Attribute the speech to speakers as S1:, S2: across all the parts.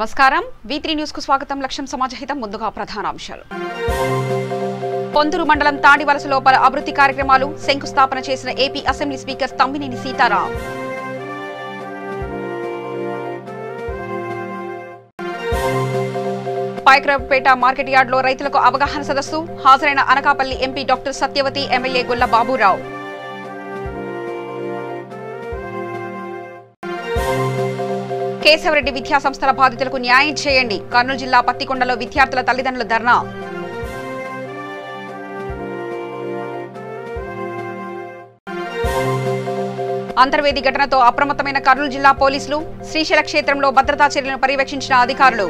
S1: నమస్కారం V3 news కు స్వాగతం లక్ష్యం సమాజహితం ముందుగా ప్రధానాంశాలు పొందూరు మండలం తాడివలసలో పలు అభివృద్ధి కార్యక్రమాలు శంకుస్థాపన చేసిన AP assembly speaker Tammineni Sitaram Payakaraopeta market yard లో రైతులకు అవగాహన సదస్సు హాజరైన Anakapalli MP doctor Satyavathi MLA Golla Baburao Keshavareddy విద్యా సంస్థల బాధితులకు న్యాయం చేయండి కర్నూలు జిల్లా పత్తికొండలో విద్యార్థుల తల్లిదండ్రుల ధర్నా అంతర్వేది ఘటనతో అప్రమత్తమైన కర్నూలు జిల్లా పోలీసులు శ్రీశైల క్షేత్రంలో భద్రతా చర్యలను పర్యవేక్షించిన అధికారులు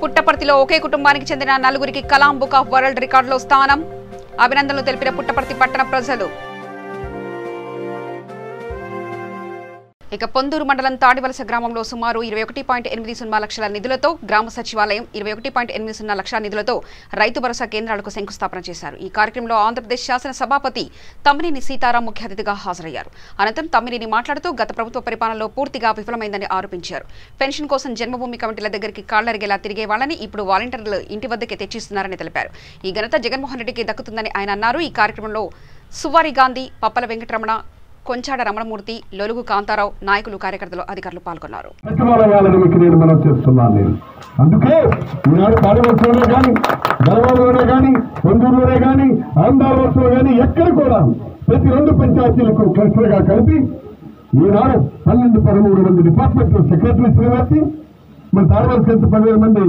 S1: పుట్టపర్తిలో ఒకే కుటుంబానికి చెందిన నలుగురికి కలాం బుక్ ఆఫ్ వరల్డ్ రికార్డులో స్థానం అభినందనలు తెలిపిన పుట్టపర్తి పట్టణ ప్రజలు ఇక పొందూరు మండలం తాడివలస గ్రామంలో సుమారు 21.80 లక్షల నిధులతో గ్రామ సచివాలయం 21.80 లక్షల నిధులతో రైతు భరోసా కేంద్రాలకు శంకుస్థాపన చేశారు. ఈ కార్యక్రమంలో ఆంధ్రప్రదేశ్ శాసన సభాపతి తమ్మినేని సీతారాం ముఖ్య అతిథిగా హాజరయ్యారు. అనంతరం తమ్మినేని మాట్లాడుతూ గత ప్రభుత్వ పరిపాలనలో పూర్తిగా విఫలమైందని ఆరోపించారు. పెన్షన్ కోసం జన్మభూమి కమిటీల దగ్గరికి కాళ్లరిగేలా తిరిగే వాళ్ళని ఇప్పుడు వాలంటీర్లు ఇంటి వద్దకే తెచ్చిస్తున్నారని తెలిపారు. ఈ ఘనత జగన్మోహన్ రెడ్డికి దక్కుతుందని ఆయన అన్నారు. ఈ కార్యక్రమంలో సువారి గాంధీ, పప్పల వెంకటరమణ, కొంచాడ రమణమూర్తి, లొలుగు కాంతారావు, నాయకులు, కార్యకర్తలు, అధికారులు పాల్గొన్నారు.
S2: అందుకే ఈనాడు తాడివలసలోనే కానీ, గలవాడలోనే కానీ, పొందూరులోనే కానీ, ఆంధ్రవలసలో కానీ ఎక్కడ కూడా ప్రతి 2 పంచాయతీలకు క్లస్టర్గా కలిపి ఈనాడు 12-13 మంది డిపార్ట్మెంట్ సెక్రటరీస్ నిలబెట్టి మన తాడివలస 10,000 మంది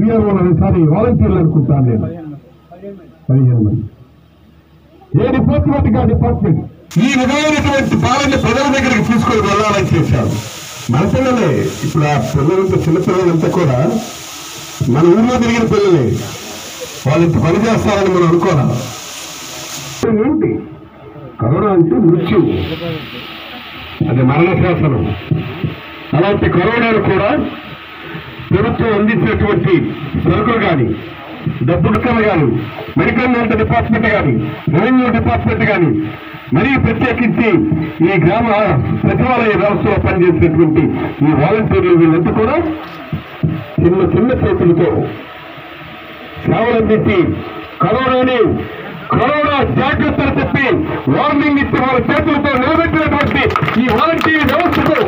S2: వీఆర్ఓలు వాలంటీర్లు అనుకుంటాను నేను 15 మంది. ఏ డిపార్ట్మెంట్ ఆ డిపార్ట్మెంట్ ఈ విధమైనటువంటి పాలన ప్రజల దగ్గరికి తీసుకొని వెళ్ళాలని చేశారు. మన పిల్లలే ఇప్పుడు ఆ పిల్లలంతా చిన్నపిల్లలంతా కూడా మన ఊళ్ళో తిరిగిన పిల్లలే, వాళ్ళు ఇంత పని చేస్తారని మనం అనుకోరా. ఏంటి కరోనా అంటే మృత్యు, అది మరణ శాసనం. అలాంటి కరోనాను కూడా ప్రభుత్వం అందించినటువంటి సరుకులు కానీ, డబ్బులు కానీ, మెడికల్ హెల్త్ డిపార్ట్మెంట్ కానీ, రెవెన్యూ డిపార్ట్మెంట్ కానీ, మరీ ప్రత్యేకించి ఈ గ్రామ సచివాలయ వ్యవస్థలో పనిచేసినటువంటి ఈ వాలంటీర్లు వీళ్ళంతా కూడా చిన్న చేతులతో సేవలందించి కరోనా జాగ్రత్తలు చెప్పి వార్నింగ్ ఇచ్చి వాళ్ళ చేతులతో నిలబెట్టినటువంటి ఈ వాలంటీర్ వ్యవస్థకు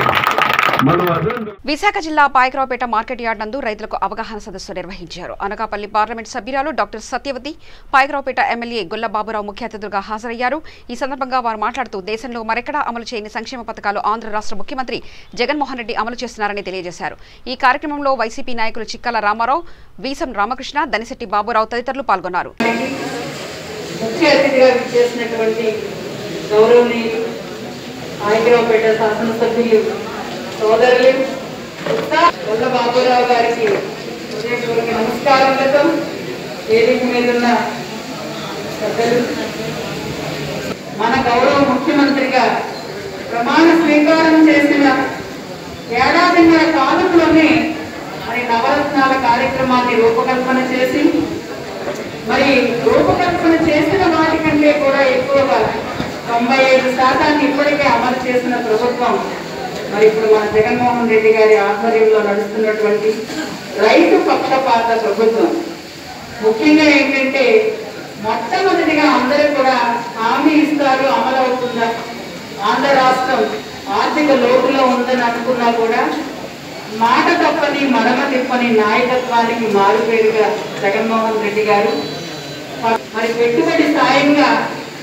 S1: విశాఖ జిల్లా పాయక్రావుపేట మార్కెట్ యార్డ్ నందు రైతులకు అవగాహన సదస్సు నిర్వహించారు. అనకాపల్లి పార్లమెంట్ సభ్యురాలు డాక్టర్ సత్యవతి, పాయక్రావుపేట ఎమ్మెల్యే గొల్ల బాబురావు ముఖ్య అతిథులుగా హాజరయ్యారు. ఈ సందర్భంగా వారు మాట్లాడుతూ దేశంలో మరెక్కడా అమలు చేయని సంక్షేమ పథకాలు ఆంధ్ర రాష్ట్ర ముఖ్యమంత్రి జగన్మోహన్ రెడ్డి అమలు చేస్తున్నారని తెలియజేశారు. ఈ కార్యక్రమంలో వైసీపీ నాయకులు చిక్కల రామారావు, వీసం రామకృష్ణ, దనిశెట్టి బాబురావు తదితరులు పాల్గొన్నారు.
S3: సోదరులు గొల్ల బాబురావు గారికి నమస్కారాలతో వేదిక మీద ఉన్న పెద్దలు, మన గౌరవ ముఖ్యమంత్రిగా ప్రమాణ స్వీకారం చేసిన ఏడాదిన్నర కాలంలోనే మరి నవరత్నాల కార్యక్రమాన్ని రూపకల్పన చేసి, మరి రూపకల్పన చేసిన వాటికంటే కూడా ఎక్కువగా 95% ఇప్పటికే అమలు చేసిన ప్రభుత్వం మరి ఇప్పుడు మన జగన్మోహన్ రెడ్డి గారి ఆధ్వర్యంలో నడుస్తున్నటువంటి రైతు పక్షపాత ప్రభుత్వం. ముఖ్యంగా ఏంటంటే మొట్టమొదటిగా అందరూ కూడా హామీ ఇస్తారు, అమలు అవుతుందా, ఆంధ్ర రాష్ట్రం ఆర్థిక లోటులో ఉందని అనుకున్నా కూడా మాట తప్పని మడమ తిప్పని నాయకత్వానికి మారుపేరుగా జగన్మోహన్ రెడ్డి గారు మరి పెట్టుబడి సాయంగా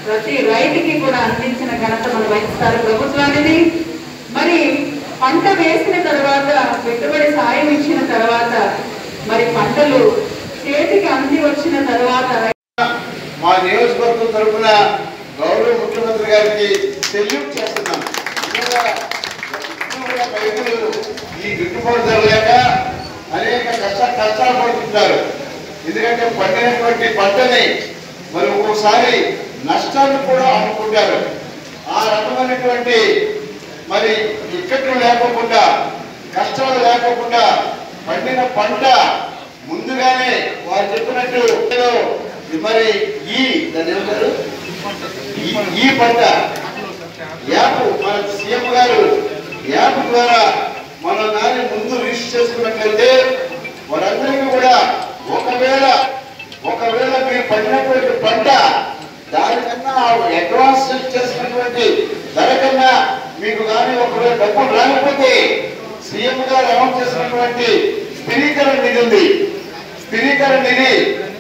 S3: ప్రతి రైతుకి కూడా అందించిన ఘనత మన వైఎస్ఆర్ ప్రభుత్వానికి. మరి పంట వేసిన తర్వాత, పెట్టుబడి సాయం ఇచ్చిన తర్వాత, మరి పంటలు చేతికి అంది వచ్చిన తర్వాత
S4: మా నియోజకవర్గం తరఫున గౌరవ ముఖ్యమంత్రి గారికి సెల్యూట్ చేస్తున్నాం. ఈ గిట్టుబాటు ధర లేక అనేక కష్టాలు పడుతుంటారు. ఎందుకంటే పండినటువంటి పంటని మరి ఒక్కోసారి నష్టాన్ని కూడా అమ్ముకుంటారు. ఆ రకమైనటువంటి మరి ఇక్కట్లు లేకోకుండా, కష్టాలు లేకోకుండా పండిన పంట ముందుగానే వారు చెప్పినట్టు మరి ఈ పంట ద్వారా మనం దాన్ని ముందు రిజిస్టర్ చేసుకున్నట్లయితే వారందరికీ కూడా ఒకవేళ మీరు పడినటువంటి పంట దానికన్నా అడ్వాన్స్ చేసినటువంటి ధర కన్నా మీకు కానీ ఒకవేళ డబ్బులు రాకపోతే సీఎం గారు అనౌన్స్ చేసినటువంటి స్థిరీకరణ నిధి ఉంది. స్థిరీకరణ నిధి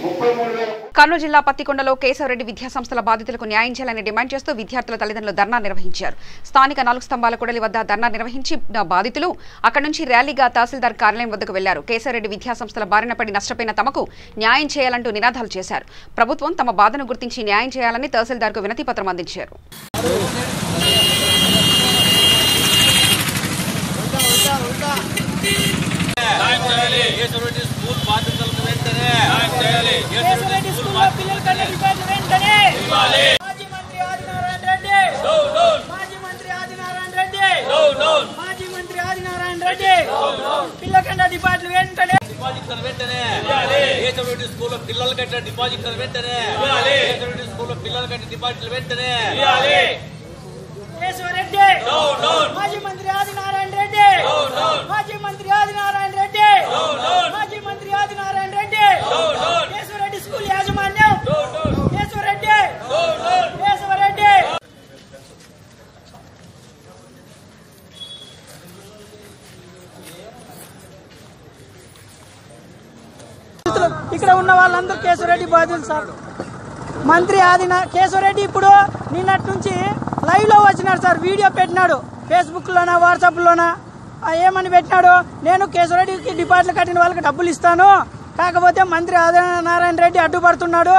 S4: 33,000.
S1: కర్నూలు జిల్లా పత్తికొండలో కేశవరెడ్డి విద్యాసంస్థల బాధితులకు న్యాయం చేయాలని డిమాండ్ చేస్తూ విద్యార్థుల తల్లిదండ్రులు ధర్నా నిర్వహించారు. స్థానిక 4 స్తంభాల కూడలి వద్ద ధర్నా నిర్వహించిన బాధితులు అక్కడి నుంచి ర్యాలీగా తహసీల్దార్ కార్యాలయం వద్దకు వెళ్లారు. కేశవరెడ్డి విద్యాసంస్థల బారిన పడి నష్టపోయిన తమకు న్యాయం చేయాలంటూ నినాదాలు చేశారు. ప్రభుత్వం తమ బాధను గుర్తించి న్యాయం చేయాలని తహసీల్దార్కు వినతి పత్రం అందించారు.
S5: మాజీ మంత్రి ఆదినారాయణ రెడ్డి, మాజీ మంత్రి ఆదినారాయణ రెడ్డి, మాజీ మంత్రి ఆదినారాయణ రెడ్డి, కేశవరెడ్డి స్కూల్ యాజమాన్యం, కేశవరెడ్డి, కేశవరెడ్డి. ఇక్కడ ఉన్న వాళ్ళందరూ కేశవరెడ్డి బాధ్యులు సార్. మంత్రి కేశవరెడ్డి ఇప్పుడు నిన్నటి నుంచి లైవ్ లో వచ్చినాడు సార్. వీడియో పెట్టినాడు ఫేస్బుక్ లోనా వాట్సాప్ లోనా. ఏమని పెట్టినాడు, నేను కేశవరెడ్డికి డిపాజిట్లు కట్టిన వాళ్ళకి డబ్బులు ఇస్తాను, కాకపోతే మంత్రి ఆదినారాయణ రెడ్డి అడ్డుపడుతున్నాడు,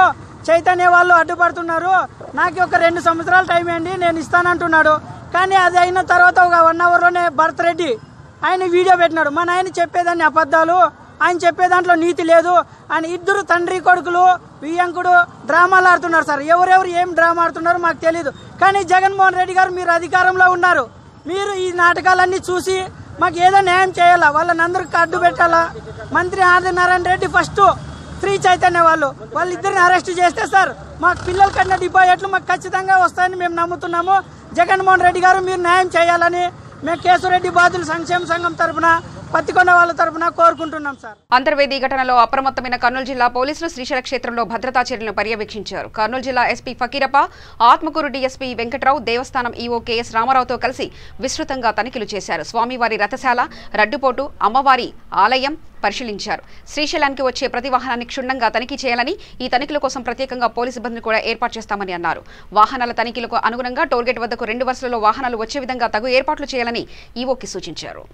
S5: చైతన్య వాళ్ళు అడ్డుపడుతున్నారు, నాకు ఒక 2 సంవత్సరాలు టైం ఇవ్వండి నేను ఇస్తానంటున్నాడు. కానీ అది అయిన తర్వాత ఒక 1 అవర్లోనే భరత్ రెడ్డి ఆయన వీడియో పెట్టినాడు. మన ఆయన చెప్పేదాన్ని అబద్ధాలు, ఆయన చెప్పే దాంట్లో నీతి లేదు అని ఇద్దరు తండ్రి కొడుకులు వియ్యంకుడు డ్రామాలు ఆడుతున్నారు సార్. ఎవరెవరు ఏం డ్రామా ఆడుతున్నారో మాకు తెలియదు. కానీ జగన్మోహన్ రెడ్డి గారు మీరు అధికారంలో ఉన్నారు, మీరు ఈ నాటకాలన్నీ చూసి మాకు ఏదో న్యాయం చేయాలా, వాళ్ళని అందరికి అడ్డు పెట్టాలా. మంత్రి ఆదినారాయణ రెడ్డి ఫస్ట్ శ్రీ చైతన్య వాళ్ళిద్దరిని అరెస్ట్ చేస్తే సార్ మాకు పిల్లల కన్నా డిపాజిట్లు మాకు ఖచ్చితంగా వస్తాయని మేము నమ్ముతున్నాము. జగన్మోహన్ రెడ్డి గారు మీరు న్యాయం చేయాలని మేము కేశవరెడ్డి బాధితుల సంక్షేమ సంఘం తరఫున పత్తికొండ వాళ్ళ తరఫున కోరుకుంటున్నాం సార్.
S1: అంతర్వేది ఘటనలో అప్రమత్తమైన కర్నూలు జిల్లా పోలీసులు శ్రీశైల క్షేత్రంలో భద్రతా చర్యలను పర్యవేక్షించారు. కర్నూలు జిల్లా ఎస్పీ ఫకీరప్ప, ఆత్మకూరు డీఎస్పీ వెంకట్రావు, దేవస్థానం ఈవో కెఎస్ రామారావుతో కలిసి విస్తృతంగా తనిఖీలు చేశారు. స్వామివారి రథశాల, రడ్డుపోటు, అమ్మవారి ఆలయం పరిశీలించారు. శ్రీశైలానికి వచ్చే ప్రతి వాహనాన్ని క్షుణ్ణంగా తనిఖీ చేయాలని, ఈ తనిఖీల కోసం ప్రత్యేకంగా పోలీసు సిబ్బందిని కూడా ఏర్పాటు చేస్తామని అన్నారు. వాహనాల తనిఖీలకు అనుగుణంగా టోల్గేట్ వద్దకు 2 వరుసలలో వాహనాలు వచ్చే విధంగా తగు ఏర్పాట్లు చేయాలని ఈవోకి సూచించారు.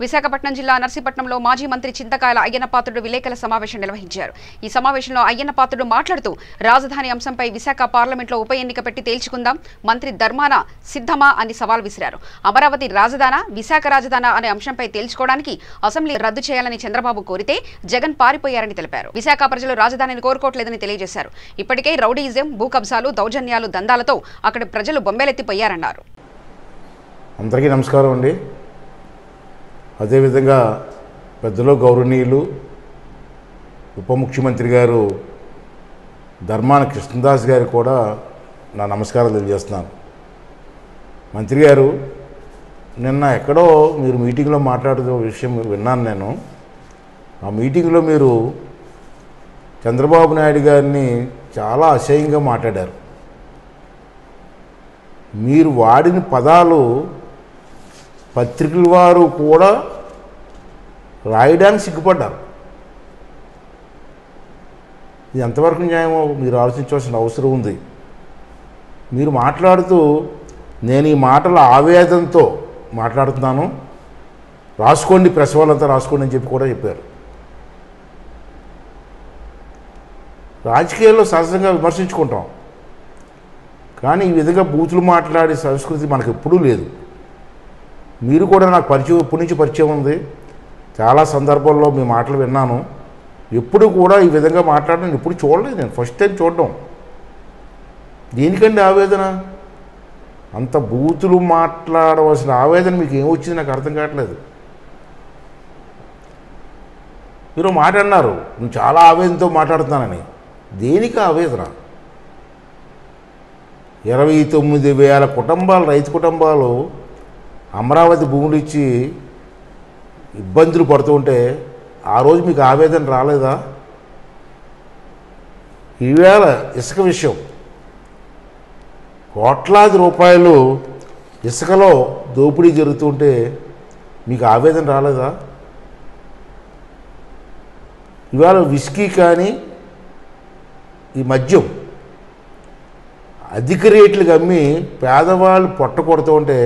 S1: విశాఖపట్నం జిల్లా నర్సీపట్నంలో మాజీ మంత్రి చింతకాయల అయ్యన్నపాత్రుడు విలేకరుల సమావేశం నిర్వహించారు. ఈ సమావేశంలో అయ్యన్నపాత్రుడు మాట్లాడుతూ రాజధాని అంశంపై విశాఖ పార్లమెంట్లో ఉప ఎన్నిక పెట్టి తేల్చుకుందాం, మంత్రి ధర్మాన సిద్ధమా అని సవాల్ విసిరారు. అమరావతి రాజధానా, విశాఖ రాజధానా అనే అంశంపై తేల్చుకోవడానికి అసెంబ్లీ రద్దు చేయాలని చంద్రబాబు కోరితే జగన్ పారిపోయారని తెలిపారు. విశాఖ ప్రజలు రాజధానిని కోరుకోవట్లేదని తెలియజేశారు. ఇప్పటికే రౌడీయిజం, భూ కబ్జాలు, దౌర్జన్యాలు, దందాలతో అక్కడి ప్రజలు బొంబేలెత్తిపోయారన్నారు.
S6: అందరికీ నమస్కారం అండి. అదేవిధంగా పెద్దలు గౌరవనీయులు ఉప ముఖ్యమంత్రి గారు ధర్మాన కృష్ణదాస్ గారు కూడా నా నమస్కారం తెలియజేస్తున్నాను. మంత్రి గారు, నిన్న ఎక్కడో మీరు మీటింగ్లో మాట్లాడుతున్న విషయం విన్నాను నేను. ఆ మీటింగ్లో మీరు చంద్రబాబు నాయుడు గారిని చాలా అసహ్యంగా మాట్లాడారు. మీరు వాడిన పదాలు పత్రికల వారు కూడా రాయడానికి సిగ్గుపడ్డారు. ఇది ఎంతవరకు న్యాయమో మీరు ఆలోచించవలసిన అవసరం ఉంది. మీరు మాట్లాడుతూ నేను ఈ మాటల ఆవేదనతో మాట్లాడుతున్నాను, రాసుకోండి, ప్రెస్ వాళ్ళంతా రాసుకోండి అని చెప్పి కూడా చెప్పారు. రాజకీయాల్లో సహజంగా విమర్శించుకుంటాం, కానీ ఈ విధంగా బూతులు మాట్లాడే సంస్కృతి మనకు ఎప్పుడూ లేదు. మీరు కూడా నాకు పరిచయం ఎప్పటి నుంచి పరిచయం ఉంది, చాలా సందర్భాల్లో మీ మాటలు విన్నాను. ఎప్పుడు కూడా ఈ విధంగా మాట్లాడడం ఎప్పుడు చూడలేదు, నేను ఫస్ట్ టైం చూడడం. దేనికండి ఆవేదన? అంత బూతులు మాట్లాడవలసిన ఆవేదన మీకు ఏమొచ్చింది నాకు అర్థం కావట్లేదు. మీరు మాట అన్నారు, నేను చాలా ఆవేదనతో మాట్లాడుతున్నానని. దేనికి ఆవేదన? 29,000 కుటుంబాలు, రైతు కుటుంబాలు అమరావతి భూములు ఇచ్చి ఇబ్బందులు పడుతుంటే ఆ రోజు మీకు ఆవేదన రాలేదా? ఈవేళ ఇసుక విషయం, కోట్లాది రూపాయలు ఇసుకలో దోపిడీ జరుగుతుంటే మీకు ఆవేదన రాలేదా? ఇవాళ విస్కీ కానీ ఈ మద్యం అధిక రేట్లకు అమ్మి పేదవాళ్ళు పొట్ట కొడుతూ ఉంటే.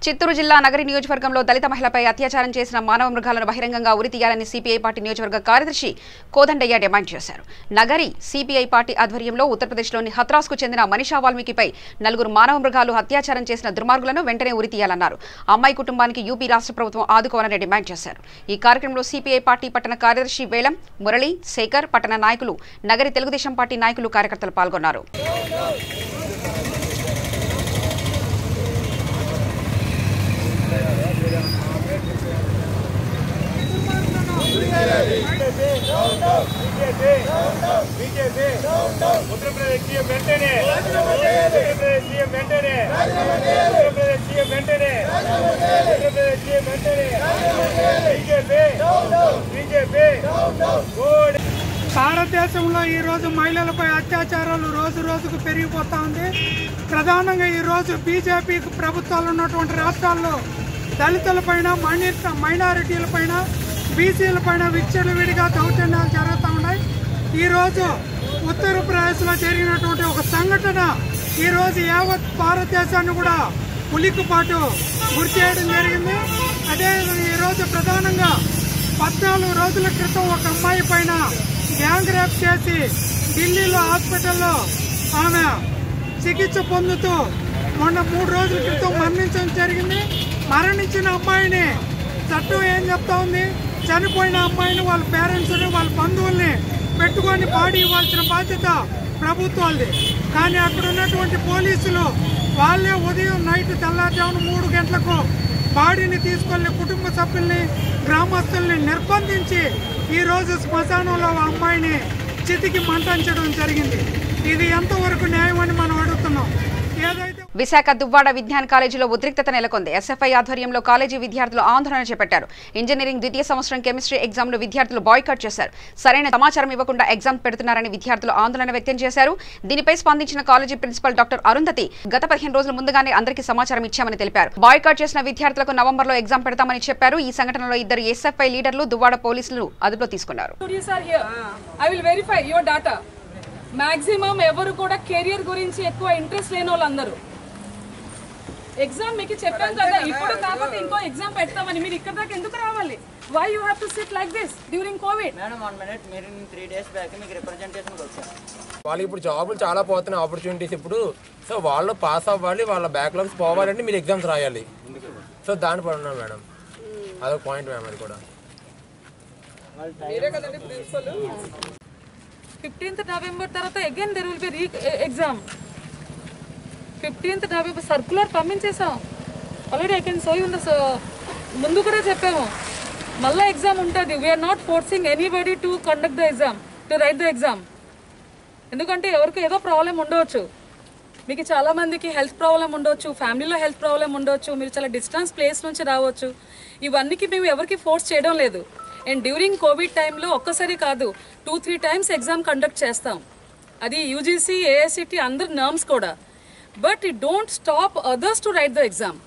S1: చిత్తూరు జిల్లా నగరి నియోజకవర్గంలో దళిత మహిళపై అత్యాచారం చేసిన మానవ మృగాలను బహిరంగంగా ఉరితీయాలని సిపిఐ పార్టీ నియోజకవర్గ కార్యదర్శి కోదండయ్య డిమాండ్ చేశారు. నగరి సిపిఐ పార్టీ ఆధ్వర్యంలో ఉత్తరప్రదేశ్లోని హత్రాస్కు చెందిన మనీషా వాల్మీకిపై 4 మానవ మృగాలు అత్యాచారం చేసిన దుర్మార్గులను వెంటనే ఉరితీయాలన్నారు. అమ్మాయి కుటుంబానికి యూపీ రాష్ట్ర ప్రభుత్వం ఆదుకోవాలని డిమాండ్ చేశారు. ఈ కార్యక్రమంలో సిపిఐ పార్టీ పట్టణ కార్యదర్శి వేలం, మురళి, శేఖర్, పట్టణ నాయకులు, నగరి తెలుగుదేశం పార్టీ నాయకులు, కార్యకర్తలు పాల్గొన్నారు.
S5: భారతదేశంలో ఈ రోజు మహిళలపై అత్యాచారాలు రోజు రోజుకు పెరిగిపోతా ఉంది. ప్రధానంగా ఈ రోజు బీజేపీ ప్రభుత్వాలు ఉన్నటువంటి రాష్ట్రాల్లో దళితులపైన, మైనారిటీలపైన, బీసీలపైన విచ్చలవిడిగా దౌర్జన్యాలు జరుగుతూ ఉన్నాయి. ఈరోజు ఉత్తరప్రదేశ్లో జరిగినటువంటి ఒక సంఘటన ఈరోజు యావత్ భారతదేశాన్ని కూడా ఉలిక్కిపాటు గురి చేయడం జరిగింది. అదేవిధంగా ఈరోజు ప్రధానంగా 14 రోజుల క్రితం ఒక అమ్మాయి పైన గ్యాంగ్ రేప్ చేసి ఢిల్లీలో హాస్పిటల్లో ఆమె చికిత్స పొందుతూ మొన్న 3 రోజుల క్రితం మరణించడం జరిగింది. మరణించిన అమ్మాయిని చట్టం ఏం చెప్తా ఉంది? చనిపోయిన అమ్మాయిని వాళ్ళ పేరెంట్స్ని, వాళ్ళ బంధువుల్ని పెట్టుకొని బాడీ ఇవ్వాల్సిన బాధ్యత ప్రభుత్వాలది. కానీ అక్కడ ఉన్నటువంటి పోలీసులు వాళ్ళే ఉదయం నైట్ తెల్లారుజామున 3 గంటలకు బాడీని తీసుకెళ్లి కుటుంబ సభ్యుల్ని, గ్రామస్తుల్ని నిర్బంధించి ఈరోజు శ్మశానంలో ఆ అమ్మాయిని చితికి మంటించడం జరిగింది. ఇది ఎంతవరకు న్యాయం అని మనం అడుగుతున్నాం.
S1: విశాఖ దువ్వాడ విజ్ఞాన్ కాలేజీలో ఉద్రిక్తత నెలకొంది. ఎస్ఎఫ్ఐ ఆధ్వర్యంలో కాలేజీ విద్యార్థులు ఆందోళన చేపట్టారు. ఇంజనీరింగ్ ద్వితీయ సంవత్సరం కెమిస్ట్రీ ఎగ్జామ్ను విద్యార్థులు బాయ్కాట్ చేశారు. సరైన సమాచారం ఇవ్వకుండా ఎగ్జామ్ పెడుతున్నారని విద్యార్థులు ఆందోళన వ్యక్తం చేశారు. దీనిపై స్పందించిన కాలేజీ ప్రిన్సిపల్ డాక్టర్ అరుంధతి గత 15 రోజుల ముందుగానే అందరికీ సమాచారం ఇచ్చామని తెలిపారు. బాయ్కాట్ చేసిన విద్యార్థులకు నవంబర్లో ఎగ్జామ్ పెడతామని చెప్పారు. ఈ సంఘటనలో 2 ఎస్ఎఫ్ఐ లీడర్లు దువ్వాడ పోలీసులు అదుపులో తీసుకున్నారు.
S7: మాక్సిమం ఎవరు కూడా కెరియర్ గురించి ఎక్కువ ఇంట్రెస్ట్ లేని వాళ్ళందరూ ఎగ్జామ్ మీకు చెప్పాం కదా, ఇప్పుడు కాకపోతే ఇంకో ఎగ్జామ్ పెడతామని. మీరు ఇక్కడ దాకా ఎందుకు రావాలి? Why you have to sit like this during covid?
S8: Madam 1 minute, మీరు 3 డేస్ బ్యాక్ మీకు రిప్రజెంటేషన్కి వచ్చారు.
S9: వాళ్ళకి ఇప్పుడు జాబులు చాలా పోతున్నాయి, ఆపర్చునిటీస్ ఇప్పుడు. సో వాళ్ళు పాస్ అవ్వాలి, వాళ్ళ బ్యాక్లాగ్స్ పోవాలంటే మీరు ఎగ్జామ్స్ రాయాలి. సో దాని పడి ఉన్నాం మేడం, అదొక పాయింట్ మ్యామ్. అది కూడా
S7: 15th నవంబర్ తర్వాత again there will be exam. 15th November circular పంపించేసాం already. I can show you ముందు కూడా చెప్పాము మళ్ళీ ఎగ్జామ్ ఉంటుంది. We're not forcing anybody to conduct the exam, to write the exam. ఎందుకంటే ఎవరికి ఏదో ప్రాబ్లం ఉండవచ్చు, మీకు చాలామందికి హెల్త్ ప్రాబ్లం ఉండొచ్చు, ఫ్యామిలీలో హెల్త్ ప్రాబ్లం ఉండొచ్చు, మీరు చాలా డిస్టెన్స్ ప్లేస్ నుంచి రావచ్చు. ఇవన్నీకి మేము ఎవరికి ఫోర్స్ చేయడం లేదు. అండ్ డ్యూరింగ్ కోవిడ్ టైంలో ఒక్కసారి కాదు 2-3 టైమ్స్ ఎగ్జామ్ కండక్ట్ చేస్తాం. అది యూజీసీ, ఏఐసిటి అందరి నామ్స్ కూడా. But it don't stop others to write the exam.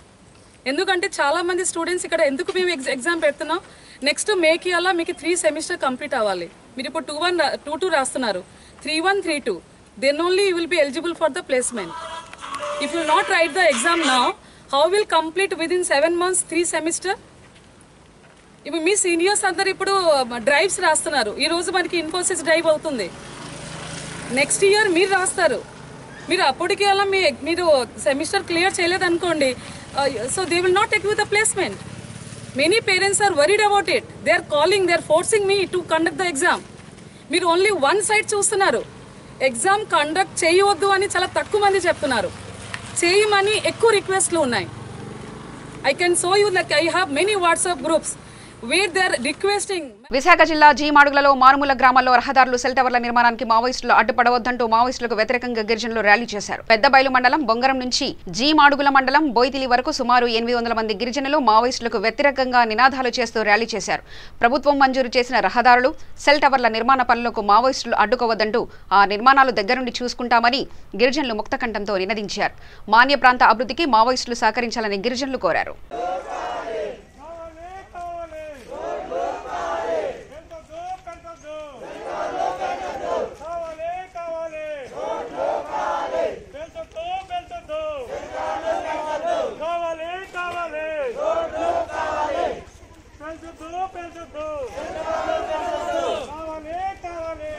S7: ఎందుకంటే చాలామంది స్టూడెంట్స్ ఇక్కడ ఎందుకు మేము ఎగ్జామ్ పెడుతున్నాం, నెక్స్ట్ మేకి అలా మీకు 3 సెమిస్టర్ కంప్లీట్ అవ్వాలి. మీరు ఇప్పుడు 2-2 రాస్తున్నారు, 3-1, 3-2. Then only you will be eligible for the placement. If you not write the exam now, how will complete within 7 months 3 semester? ఇప్పుడు మీ సీనియర్స్ అందరు ఇప్పుడు డ్రైవ్స్ రాస్తున్నారు. ఈరోజు మనకి ఇన్ఫోసిస్ డ్రైవ్ అవుతుంది. నెక్స్ట్ ఇయర్ మీరు రాస్తారు. మీరు అప్పటికి అలా మీరు సెమిస్టర్ క్లియర్ చేయలేదనుకోండి, so they will not take you the placement. Many parents are worried about it. They are calling, they are forcing me to conduct the exam. మీరు ఓన్లీ వన్ సైడ్ చూస్తున్నారు. Exam conduct చేయవద్దు అని చాలా తక్కువ మంది చెప్తున్నారు, చేయమని ఎక్కువ రిక్వెస్ట్లు ఉన్నాయి. I can show you, like I have many WhatsApp groups where they are requesting.
S1: Visakha జిల్లా జీమాడుగులలో మారుమూల గ్రామాల్లో రహదారులు సెల్ టవర్ల నిర్మాణానికి మావోయిస్టులు అడ్డుపడవద్దంటూ మావోయిస్టులకు వ్యతిరేకంగా గిరిజనులు ర్యాలీ చేశారు. పెద్దబైలు మండలం బొంగరం నుంచి జీమాడుగుల మండలం బోయితిలి వరకు సుమారు 800 మంది గిరిజనులు మావోయిస్టులకు వ్యతిరేకంగా నినాదాలు చేస్తూ ర్యాలీ చేశారు. ప్రభుత్వం మంజూరు చేసిన రహదారులు సెల్ టవర్ల నిర్మాణ పనులకు మావోయిస్టులు అడ్డుకోవద్దంటూ ఆ నిర్మాణాలు దగ్గరుండి చూసుకుంటామని గిరిజనులు ముక్తకంఠంతో నినదించారు. మాన్య ప్రాంత అభివృద్ధికి మావోయిస్టులు సహకరించాలని గిరిజనులు కోరారు.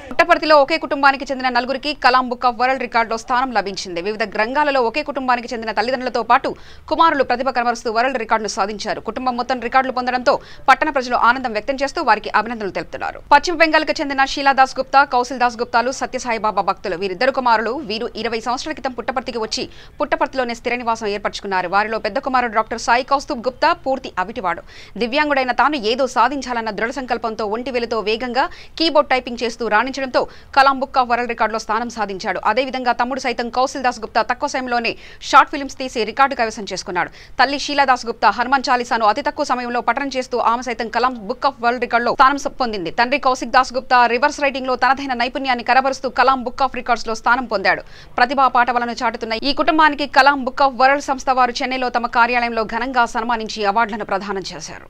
S1: పుట్టపర్తిలో ఒకే కుటుంబానికి చెందిన నలుగురికి కలాం బుక్ ఆఫ్ వరల్డ్ రికార్డులో స్థానం లభించింది. వివిధ రంగాలలో ఒకే కుటుంబానికి చెందిన తల్లిదండ్రులతో పాటు కుమారులు ప్రతిభ కనబరుస్తూ వరల్డ్ రికార్డును సాధించారు. కుటుంబం మొత్తం రికార్డులు పొందడంతో పట్టణ ప్రజలు ఆనందం వ్యక్తం చేస్తూ వారికి అభినందనలు తెలుపుతున్నారు. పశ్చిమ బెంగాల్కు చెందిన షీలా దాస్ గుప్తా, కౌశల్ దాస్ గుప్తాలు సత్యసాయిబాబా భక్తులు. వీరిద్దరు కుమారులు. వీరు 20 సంవత్సరాల క్రితం పుట్టపర్తికి వచ్చి పుట్టపర్తిలోనే స్థిర నివాసం ఏర్పరచుకున్నారు. వారిలో పెద్ద కుమారుడు డాక్టర్ సాయి కౌస్తుబ్ గుప్తా పూర్తి అవిటివాడు. దివ్యాంగుడైన తాను ఏదో సాధించాలన్న దృఢ సంకల్పంతో ఒంటి వేలుతో వేగంగా కీబోర్డ్ టైపింగ్ చేస్తూ రాణించడంతో కలాం బుక్ ఆఫ్ వరల్డ్ రికార్డులో స్థానం సాధించాడు. అదేవిధంగా తమ్ముడు సైతం కౌశల్ దాస్ గుప్తా తక్కువ సమయంలోనే షార్ట్ ఫిల్మ్స్ తీసి రికార్డు కైవసం చేసుకున్నాడు. తల్లి షీలా దాస్ గుప్తా హనుమాన్ చాలీసాను అతి తక్కువ సమయంలో పఠనం చేస్తూ ఆమె సైతం కలాం బుక్ ఆఫ్ వరల్డ్ రికార్డులో స్థానం పొందింది. తండ్రి కౌశిక్ దాస్ గుప్తా రివర్స్ రైటింగ్ లో తనదైన నైపుణ్యాన్ని కనబరుస్తూ కలాం బుక్ ఆఫ్ రికార్డ్స్ లో స్థానం పొందాడు. ప్రతిభా పాఠవాలను చాటుతున్న ఈ కుటుంబానికి కలాం బుక్ ఆఫ్ వరల్డ్ సంస్థ వారు చెన్నైలో తమ కార్యాలయంలో ఘనంగా సన్మానించి అవార్డులను ప్రదానం చేశారు.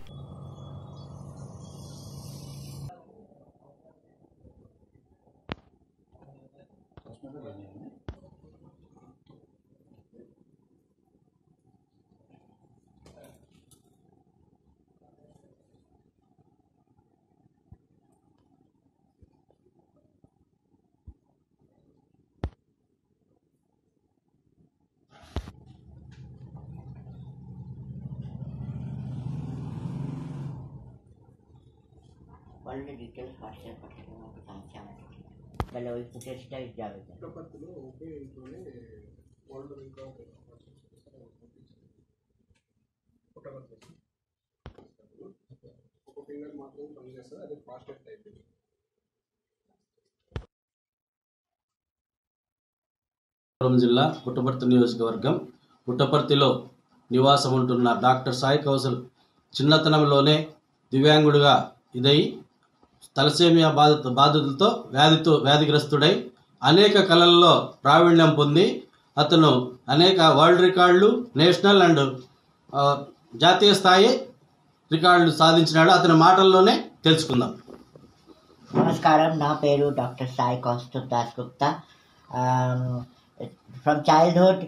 S10: వాళ్ళని డీటెయిల్స్ వాట్సాప్ పట్టడం ఒక సంవత్సరం మళ్ళీ ఫుటేజ్గా ఇచ్చారు. పుట్టపర్తిలో ఒకే ఇంట్లోనే వరల్డ్ రికార్డ్ ఒక ఫింగర్ మాత్రం పనిచేస్తుంది, అది ఫాస్టెస్ట్ అయిపోయింది.
S11: జిల్లా పుట్టపర్తి నియోజకవర్గం పుట్టపర్తిలో నివాసం ఉంటున్న డాక్టర్ సాయి కౌశల్ చిన్నతనంలోనే దివ్యాంగుడిగా ఇదై తలసేమియా బాధితులతో వ్యాధిగ్రస్తుడై అనేక కళల్లో ప్రావీణ్యం పొంది అతను అనేక వరల్డ్ రికార్డులు, నేషనల్ అండ్ జాతీయ స్థాయి రికార్డులు సాధించినాడు. అతని మాటల్లోనే తెలుసుకుందాం.
S10: నమస్కారం, నా పేరు doctor Sai Kaustubh Das Gupta. From childhood,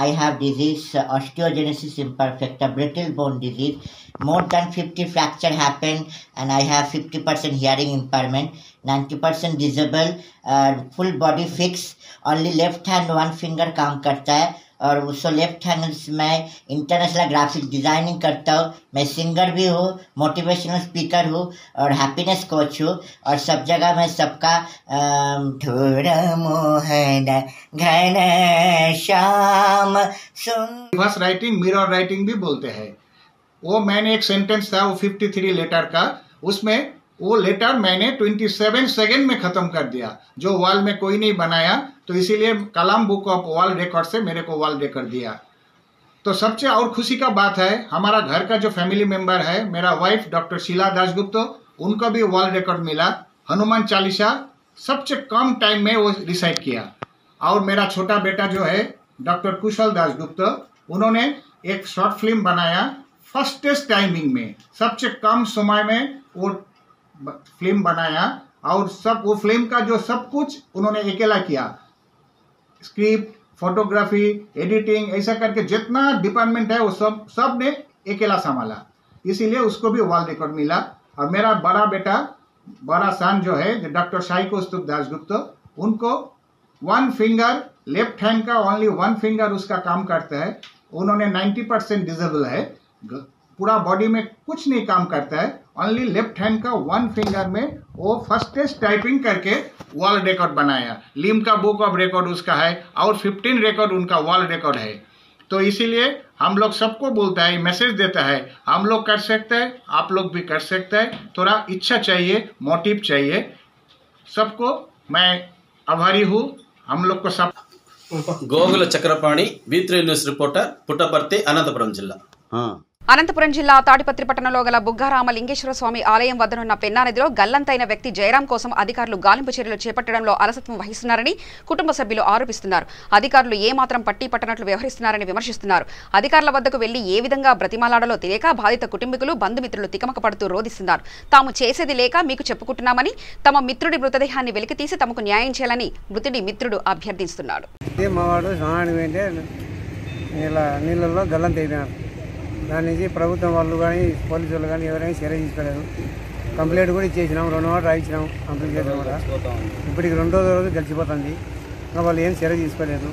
S10: I have disease, osteogenesis imperfecta, brittle bone disease. More than 50 fracture happened, and I have 50% hearing impairment, 90% disable, full body fixed. Only left hand one finger काम करता है और उसको लेफ्ट हैंड मैं international graphic designing करता हूँ. मैं singer भी हूँ, मोटिवेशनल स्पीकर हूँ और हैप्पीनेस कोच हूँ. और सब जगह मैं सबका थोड़ा मोहन घन श्याम सुन
S12: रिवर्स राइटिंग, मिरर राइटिंग भी बोलते हैं. वो मैंने एक सेंटेंस था वो 53 लेटर का, उसमें वो लेटर मैंने 27 सेकंड में खत्म कर दिया, जो वॉल में कोई नहीं बनाया. तो इसीलिए कलाम बुक ऑफ वर्ल्ड रिकॉर्ड से मेरे को वर्ल्ड रिकॉर्ड दिया. तो सबसे और खुशी का बात है, हमारा घर का जो फैमिली मेंबर है, मेरा वाइफ डॉक्टर शीला दासगुप्ता, उनको भी वर्ल्ड रिकॉर्ड मिला. हनुमान चालीसा सबसे कम टाइम में वो रिसाइट किया. और मेरा छोटा बेटा जो है डॉक्टर कुशल दासगुप्ता, उन्होंने एक शॉर्ट फिल्म बनाया फर्स्टेस्ट टाइमिंग में, सबसे कम समय में वो फिल्म बनाया. और सब वो फिल्म का जो सब कुछ उन्होंने अकेला किया, स्क्रिप्ट, फोटोग्राफी, एडिटिंग, ऐसा करके जितना डिपार्टमेंट है वो सब ने अकेला संभाला. इसीलिए उसको भी वर्ल्ड रिकॉर्ड मिला. और मेरा बड़ा बेटा, बड़ा सन जो है डॉक्टर साई कौस्तुभ दासगुप्ता, उनको 1 फिंगर लेफ्ट हैंड का ओनली 1 फिंगर उसका काम करता है। उन्होंने 90% डिसेबल है, पूरा बॉडी में कुछ नहीं काम करता है, ओनली लेफ्ट हैंड का 1 फिंगर में वो फर्स्ट टाइपिंग करके वर्ल्ड रिकॉर्ड बनाया। लिम्का बुक ऑफ रिकॉर्ड उसका है और 15 रिकॉर्ड उनका वर्ल्ड रिकॉर्ड है। तो इसीलिए हम लोग सबको बोलता है, मैसेज देता है, हम लोग कर सकते हैं, आप लोग भी कर सकते हैं। थोड़ा इच्छा चाहिए, मोटिव चाहिए। सबको मैं आभारी हूँ। हम लोग को सब
S11: Gogula Chakrapani V3 news reporter Puttaparthi Anantapur జిల్లా.
S1: అనంతపురం జిల్లా తాడిపత్రి పట్టణంలో గల బుగ్గారామ లింగేశ్వర స్వామి ఆలయం వద్దనున్న పెన్నా నదిలో గల్లంతైన వ్యక్తి జయరాం కోసం అధికారులు గాలింపు చర్యలు చేపట్టడంలో అలసత్వం వహిస్తున్నారని కుటుంబ సభ్యులు ఆరోపిస్తున్నారు. అధికారులు ఏమాత్రం పట్టి పట్టనట్లు వ్యవహరిస్తున్నారని విమర్శిస్తున్నారు. అధికారుల వద్దకు వెళ్లి ఏ విధంగా బ్రతిమాలాడాలో తెలియక బాధిత కుటుంబీకులు బంధుమిత్రులు తికమక పడుతూ రోధిస్తున్నారు. తాము చేసేది లేక మీకు చెప్పుకుంటున్నామని, తమ మిత్రుడి మృతదేహాన్ని వెలికితీసి తమకు న్యాయం చేయాలని మృతుడి మిత్రుడు అభ్యర్థిస్తున్నాడు.
S13: దాని నుంచి ప్రభుత్వం వాళ్ళు కానీ పోలీసు వాళ్ళు కానీ ఎవరైనా చర్య తీసుకోలేదు. కంప్లైంట్ కూడా ఇచ్చేసినాం, 2 వాటర్ రాయించినాం, కంప్లీట్ చేసినాం కూడా. ఇప్పటికి 2వ రోజు గడిచిపోతుంది, ఇంకా వాళ్ళు ఏం చర్య తీసుకోలేదు.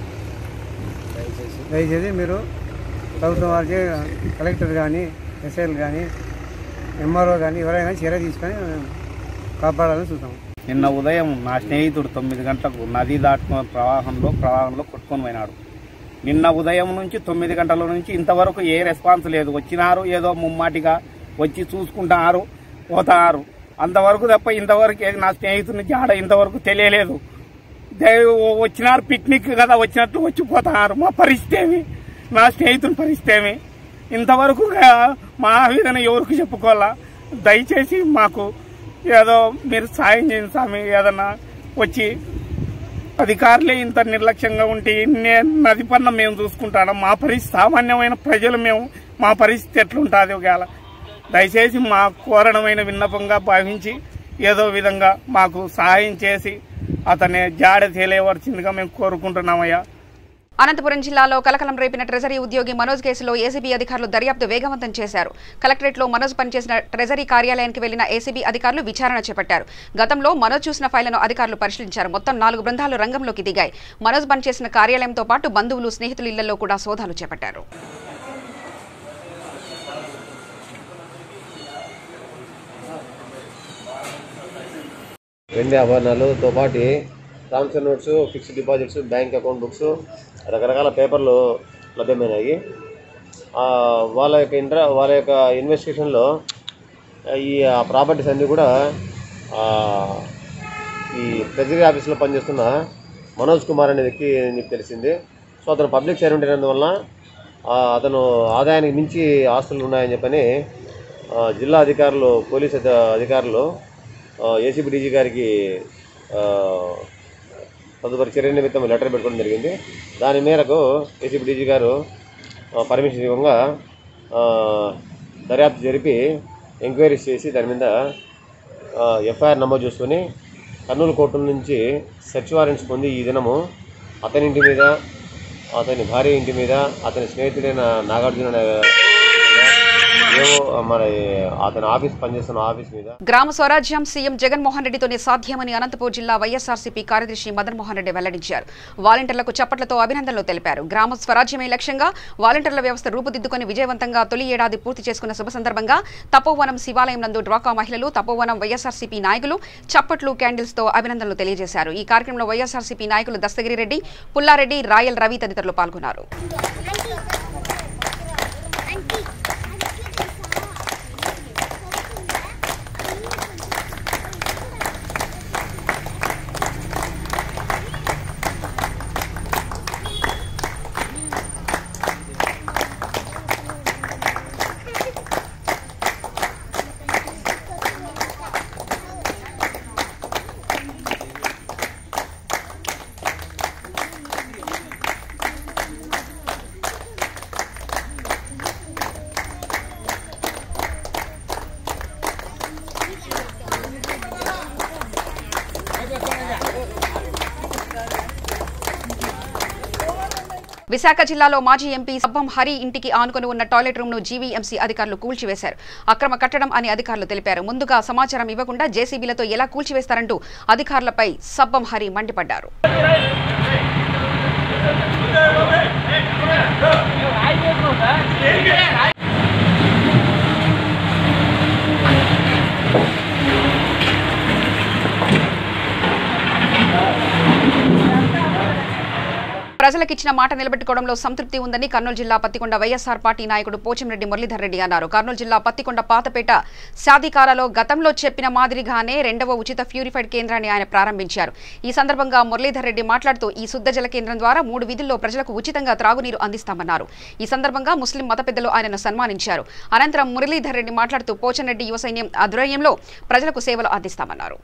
S13: దయచేసి మీరు ప్రభుత్వం వారికి కలెక్టర్ కానీ ఎస్ఐలు కానీ ఎంఆర్ఓ కానీ ఎవరైనా చర్య తీసుకొని కాపాడాలని చూస్తాం.
S14: నిన్న ఉదయం నా స్నేహితుడు 9 గంటలకు నది దాటుకున్న ప్రవాహంలో కొట్టుకొని పోయినాడు. నిన్న ఉదయం నుంచి 9 గంటల నుంచి ఇంతవరకు ఏ రెస్పాన్స్ లేదు. వచ్చినారు, ఏదో ముమ్మాటిగా వచ్చి చూసుకుంటున్నారు, పోతారు, అంతవరకు తప్ప ఇంతవరకు నా స్నేహితుని జాడ ఇంతవరకు తెలియలేదు. వచ్చినారు పిక్నిక్ కదా వచ్చినట్టు వచ్చిపోతున్నారు. మా పరిస్థితి ఏమి, నా స్నేహితుని పరిస్థితి ఏమి, ఇంతవరకు మా విధంగా ఎవరికి చెప్పుకోవాలా? దయచేసి మాకు ఏదో మీరు సాయం చేయండి స్వామి. ఏదన్నా వచ్చి అధికారులే ఇంత నిర్లక్ష్యంగా ఉంటే నది పన్న మేము చూసుకుంటాం. మా పరిస్థితి సామాన్యమైన ప్రజలు మేము, మా పరిస్థితి ఎట్లుంటుంది ఒకవేళ? దయచేసి మా కోరడమైన విన్నపంగా భావించి ఏదో విధంగా మాకు సహాయం చేసి అతని జాడ తేలేవలసిందిగా మేము కోరుకుంటున్నామయ్యా.
S1: అనంతపురం జిల్లాలో కలకలం రేపిన ట్రెజరీ ఉద్యోగి మనోజ్ కేసులో ఏసీబీ అధికారులు దర్యాప్తు వేగవంతం చేశారు. కలెక్టరేట్లో మనోజ్ పనిచేసిన ట్రెజరీ కార్యాలయానికి వెళ్లిన ఏసీబీ అధికారులు విచారణ చేపట్టారు. గతంలో మనోజ్ చూసిన ఫైళ్లను అధికారులు పరిశీలించారు. మొత్తం 4 బృందాలు రంగంలోకి దిగాయి. మనోజ్ పనిచేసిన కార్యాలయంతో పాటు బంధువులు, స్నేహితుల ఇళ్లలో కూడా సోదాలు చేపట్టారు.
S15: వెండి ఆభరణాలతో పాటు transfer notes, fixed deposits, bank account books, రకరకాల పేపర్లు లభ్యమైనాయి. వాళ్ళ యొక్క ఇన్వెస్టిగేషన్లో ఈ ప్రాపర్టీస్ అన్నీ కూడా ఈ ట్రెజరీ ఆఫీస్లో పనిచేస్తున్న మనోజ్ కుమార్ అనే వ్యక్తి నీకు తెలిసింది. సో అతను పబ్లిక్ సర్వెంట్ అయినందువలన అతను ఆదాయానికి మించి ఆస్తులు ఉన్నాయని చెప్పని జిల్లా అధికారులు, పోలీస్ అధికారులు ఏసీబీ డీజీ గారికి తదుపరి చర్య నిమిత్తం లెటర్ పెట్టుకోవడం జరిగింది. దాని మేరకు ఏసీబీ డీజీ గారు పర్మిషన్ ఇవ్వగా దర్యాప్తు జరిపి ఎంక్వైరీస్ చేసి దాని మీద ఎఫ్ఐఆర్ నమోదు చేసుకొని కర్నూలు కోర్టు నుంచి సెర్చ్ వారెంట్స్ పొంది ఈ దినము అతని ఇంటి మీద, అతని భార్య ఇంటి మీద, అతని స్నేహితుడైన నాగార్జున అతని ఆఫీస్ పనిచేస్తున్న ఆఫీస్ మీద
S1: గ్రామ స్వరాజ్యం సీఎం జగన్మోహన్ రెడ్డితోనే సాధ్యమని అనంతపూర్ జిల్లా వైఎస్ఆర్సీపీ కార్యదర్శి మదన్ మోహన్ రెడ్డి వెల్లడించారు. వాలంటీర్లకు చప్పట్లతో అభినందనలు తెలిపారు. గ్రామ స్వరాజ్యమే లక్ష్యంగా వాలంటీర్ల వ్యవస్థ రూపుదిద్దుకొని విజయవంతంగా తొలి ఏడాది పూర్తి చేసుకున్న శుభ సందర్భంగా తపోవనం శివాలయం నందు డ్వాకా మహిళలు, తపోవనం వైఎస్ఆర్సీపీ నాయకులు చప్పట్లు, క్యాండిల్స్ తో అభినందనలు తెలియజేశారు. ఈ కార్యక్రమంలో వైఎస్ఆర్సీపీ నాయకులు దస్తగిరి రెడ్డి, పుల్లారెడ్డి, రాయల్ రవి తదితరులు పాల్గొన్నారు. విశాఖ జిల్లాలో మాజీ ఎంపీ సబ్బం హరి ఇంటికి ఆనుకొని ఉన్న టాయిలెట్ రూమ్ ను జీవీఎంసీ అధికారులు కూల్చివేశారు. అక్రమ కట్టడం అని అధికారులు తెలిపారు. ముందుగా సమాచారం ఇవ్వకుండా జేసీబీలతో ఎలా కూల్చివేస్తారంటూ అధికారులపై సబ్బం హరి మండిపడ్డారు. ప్రజలకిచ్చిన మాట నిలబెట్టుకోవడంలో సంతృప్తి ఉందని కర్నూలు జిల్లా పత్తికొండ వైఎస్ఆర్ పార్టీ నాయకుడు పోచంరెడ్డి మురళీధర్ రెడ్డి అన్నారు. కర్నూలు జిల్లా పత్తికొండ పాతపేట సాధికారలో గతంలో చెప్పిన మాదిరిగానే 2వ ఉచిత ప్యూరిఫైడ్ కేంద్రాన్ని ఆయన ప్రారంభించారు. ఈ సందర్భంగా మురళీధర్ రెడ్డి మాట్లాడుతూ ఈ శుద్ధ జల కేంద్రం ద్వారా 3 వీధుల్లో ప్రజలకు ఉచితంగా త్రాగునీరు అందిస్తామన్నారు. ఈ సందర్భంగా ముస్లిం మత పెద్దలు ఆయనను సన్మానించారు. అనంతరం మురళీధర్ రెడ్డి మాట్లాడుతూ పోచంరెడ్డి యువ సైన్యం ఆధ్వర్యంలో ప్రజలకు సేవలు అందిస్తామన్నారు.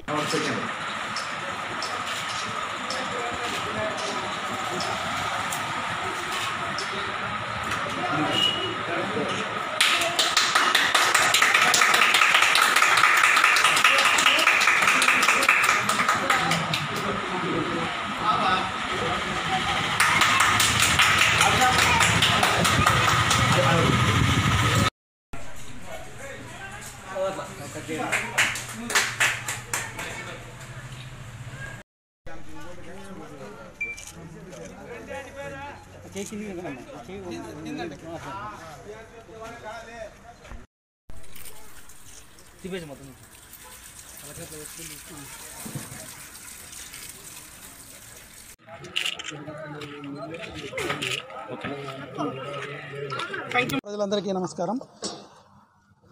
S16: ప్రజలందరికీ నమస్కారం.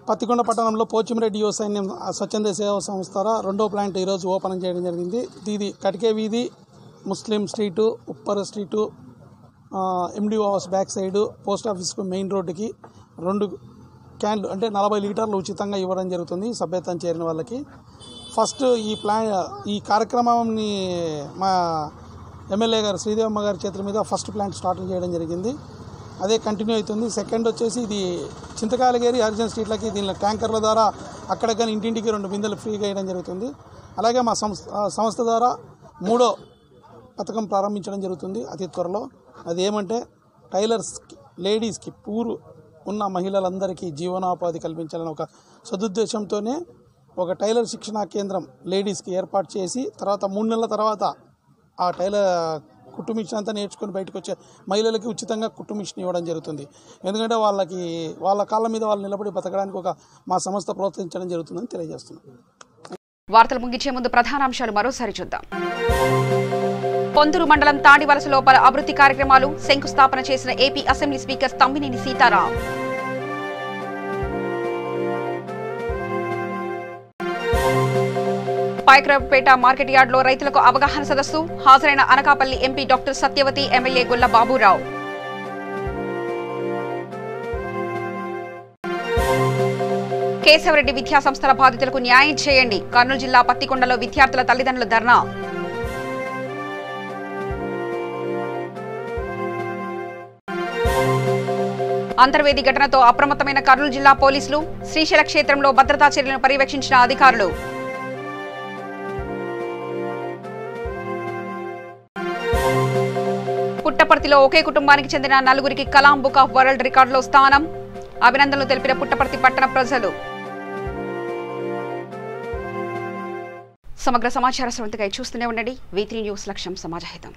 S16: పత్తికొండ పట్టణంలో పోచంరెడ్డి యువ సైన్యం స్వచ్ఛంద సేవా సంస్థ 2వ ప్లాంట్ ఈరోజు ఓపెన్ చేయడం జరిగింది. ఇది కటికే వీధి, Muslim street, Uppar street, MDO house back side, post ఆఫీస్కు మెయిన్ రోడ్డుకి 2 క్యాన్లు అంటే 40 లీటర్లు ఉచితంగా ఇవ్వడం జరుగుతుంది సభ్యత్వం చేరిన వాళ్ళకి. ఫస్ట్ ఈ కార్యక్రమాన్ని మా ఎమ్మెల్యే గారు శ్రీదేవమ్మ గారి చేతుల మీద ఫస్ట్ ప్లాంట్ స్టార్ట్ చేయడం జరిగింది. అదే కంటిన్యూ అవుతుంది. సెకండ్ వచ్చేసి ఇది చింతకాయలగేరి హరిజన్ స్ట్రీట్లకి దీనిలో ట్యాంకర్ల ద్వారా అక్కడ కానీ ఇంటింటికి 2 బిందెలు ఫ్రీగా వేయడం జరుగుతుంది. అలాగే మా సంస్థ ద్వారా 3వ పథకం ప్రారంభించడం జరుగుతుంది అతి త్వరలో. అదేమంటే టైలర్స్కి, లేడీస్కి, పూరు ఉన్న మహిళలందరికీ జీవనోపాధి కల్పించాలని ఒక సదుద్దేశంతోనే ఒక టైలర్ శిక్షణా కేంద్రం లేడీస్కి ఏర్పాటు చేసి తర్వాత 3 నెలల తర్వాత ఆ టైలర్ కుట్టు మిషన్ అంతా నేర్చుకొని బయటకు వచ్చే మహిళలకి ఉచితంగా కుట్టు మిషన్ ఇవ్వడం జరుగుతుంది. ఎందుకంటే వాళ్ళ కాళ్ళ మీద వాళ్ళు నిలబడి బతకడానికి మా సంస్థ ప్రోత్సహించడం జరుగుతుందని తెలియజేస్తున్నాం.
S1: వార్తలు ముగించే ముందు ప్రధానాంశాలు మరోసారి చూద్దాం. పొందూరు మండలం తాడివలసలో పలు అభివృద్ధి కార్యక్రమాలు శంకుస్థాపన చేసిన AP assembly speaker Tammineni Sitaram. Payakaraopeta market యార్డులో రైతులకు అవగాహన సదస్సు హాజరైన Anakapalli MP doctor Satyavathi, MLA Gulla Baburao. Keshavareddy విద్యా సంస్థల బాధితులకు న్యాయం చేయండి. కర్నూలు జిల్లా పత్తికొండలో విద్యార్థుల తల్లిదండ్రుల ధర్నా. అంతర్వేది ఘటనతో అప్రమత్తమైన కర్నూలు జిల్లా పోలీసులు. శ్రీశైల క్షేత్రంలో భద్రతా చర్యలను పర్యవేక్షించిన అధికారులు. పుట్టపర్తిలో ఒకే కుటుంబానికి చెందిన 4గురికి కలాం బుక్ ఆఫ్ వరల్డ్ రికార్డులో స్థానం. అభినందనలు తెలిపిన పుట్టపర్తి పట్టణ ప్రజలు. సమగ్ర సమాచార స్రవంతిగా చూస్తూనే ఉండండి. V3 న్యూస్, లక్ష్యం సమాజహితం.